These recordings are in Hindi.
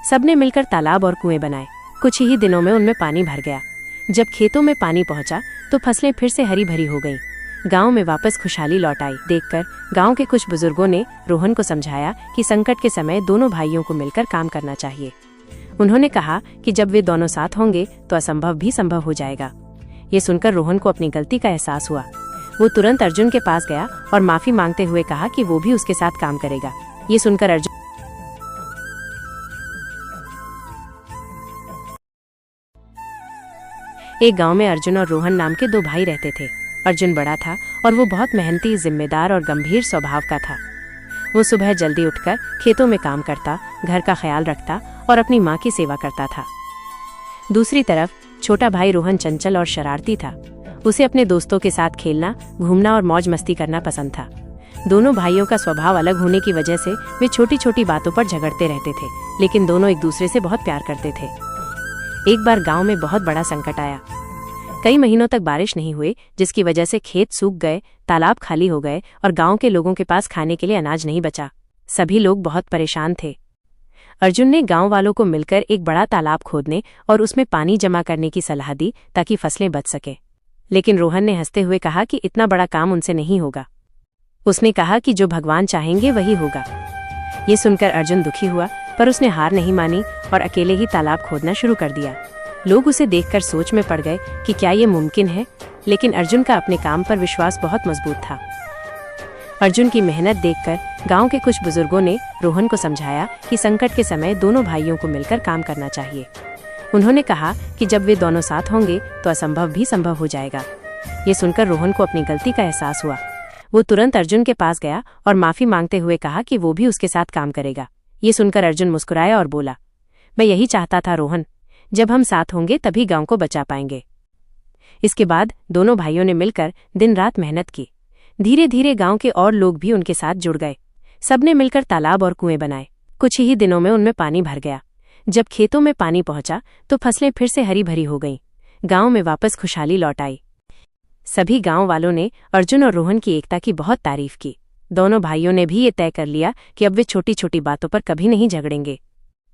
सबने मिलकर तालाब और कुएं बनाए। कुछ ही दिनों में उनमें पानी भर गया। जब खेतों में पानी पहुंचा तो फसलें फिर से हरी भरी हो गईं। गांव में वापस खुशहाली लौट आई। देखकर गांव के कुछ बुजुर्गों ने रोहन को समझाया कि संकट के समय दोनों भाइयों को मिलकर काम करना चाहिए। उन्होंने कहा कि जब वे दोनों साथ होंगे तो असंभव भी संभव हो जाएगा। ये सुनकर रोहन को अपनी गलती का एहसास हुआ। वो तुरंत अर्जुन के पास गया और माफी मांगते हुए कहा कि वो भी उसके साथ काम करेगा। ये सुनकर अर्जुन एक गांव में अर्जुन और रोहन नाम के दो भाई रहते थे। अर्जुन बड़ा था और वो बहुत मेहनती, जिम्मेदार और गंभीर स्वभाव का था। वो सुबह जल्दी उठकर खेतों में काम करता, घर का ख्याल रखता और अपनी माँ की सेवा करता था। दूसरी तरफ छोटा भाई रोहन चंचल और शरारती था। उसे अपने दोस्तों के साथ खेलना, घूमना और मौज मस्ती करना पसंद था। दोनों भाइयों का स्वभाव अलग होने की वजह से वे छोटी छोटी बातों पर झगड़ते रहते थे, लेकिन दोनों एक दूसरे से बहुत प्यार करते थे। एक बार गांव में बहुत बड़ा संकट आया। कई महीनों तक बारिश नहीं हुई, जिसकी वजह से खेत सूख गए, तालाब खाली हो गए और गांव के लोगों के पास खाने के लिए अनाज नहीं बचा। सभी लोग बहुत परेशान थे। अर्जुन ने गांव वालों को मिलकर एक बड़ा तालाब खोदने और उसमें पानी जमा करने की सलाह दी ताकि फसलें बच सके। लेकिन रोहन ने हंसते हुए कहा कि इतना बड़ा काम उनसे नहीं होगा। उसने कहा कि जो भगवान चाहेंगे वही होगा। ये सुनकर अर्जुन दुखी हुआ, पर उसने हार नहीं मानी और अकेले ही तालाब खोदना शुरू कर दिया। लोग उसे देखकर सोच में पड़ गए कि क्या ये मुमकिन है, लेकिन अर्जुन का अपने काम पर विश्वास बहुत मजबूत था। अर्जुन की मेहनत देखकर गांव के कुछ बुजुर्गों ने रोहन को समझाया कि संकट के समय दोनों भाइयों को मिलकर काम करना चाहिए। उन्होंने कहा कि जब वे दोनों साथ होंगे तो असंभव भी संभव हो जाएगा। ये सुनकर रोहन को अपनी गलती का एहसास हुआ। वो तुरंत अर्जुन के पास गया और माफी मांगते हुए कहा कि वो भी उसके साथ काम करेगा। ये सुनकर अर्जुन मुस्कुराया और बोला, मैं यही चाहता था रोहन, जब हम साथ होंगे तभी गांव को बचा पाएंगे। इसके बाद दोनों भाइयों ने मिलकर दिन रात मेहनत की। धीरे धीरे गांव के और लोग भी उनके साथ जुड़ गए। सबने मिलकर तालाब और कुएं बनाए। कुछ ही दिनों में उनमें पानी भर गया। जब खेतों में पानी पहुंचा तो फसलें फिर से हरी भरी हो गईं। गांव में वापस खुशहाली लौट आई। सभी गांव वालों ने अर्जुन और रोहन की एकता की बहुत तारीफ की। दोनों भाइयों ने भी ये तय कर लिया कि अब वे छोटी छोटी बातों पर कभी नहीं झगड़ेंगे।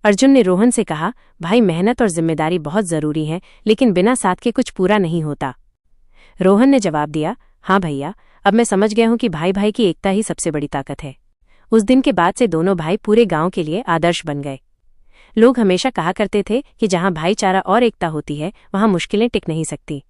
अर्जुन ने रोहन से कहा, भाई मेहनत और जिम्मेदारी बहुत जरूरी है, लेकिन बिना साथ के कुछ पूरा नहीं होता। रोहन ने जवाब दिया, हाँ भैया, अब मैं समझ गया हूँ कि भाई भाई की एकता ही सबसे बड़ी ताकत है। उस दिन के बाद से दोनों भाई पूरे गांव के लिए आदर्श बन गए। लोग हमेशा कहा करते थे कि जहाँ भाईचारा और एकता होती है वहाँ मुश्किलें टिक नहीं सकती।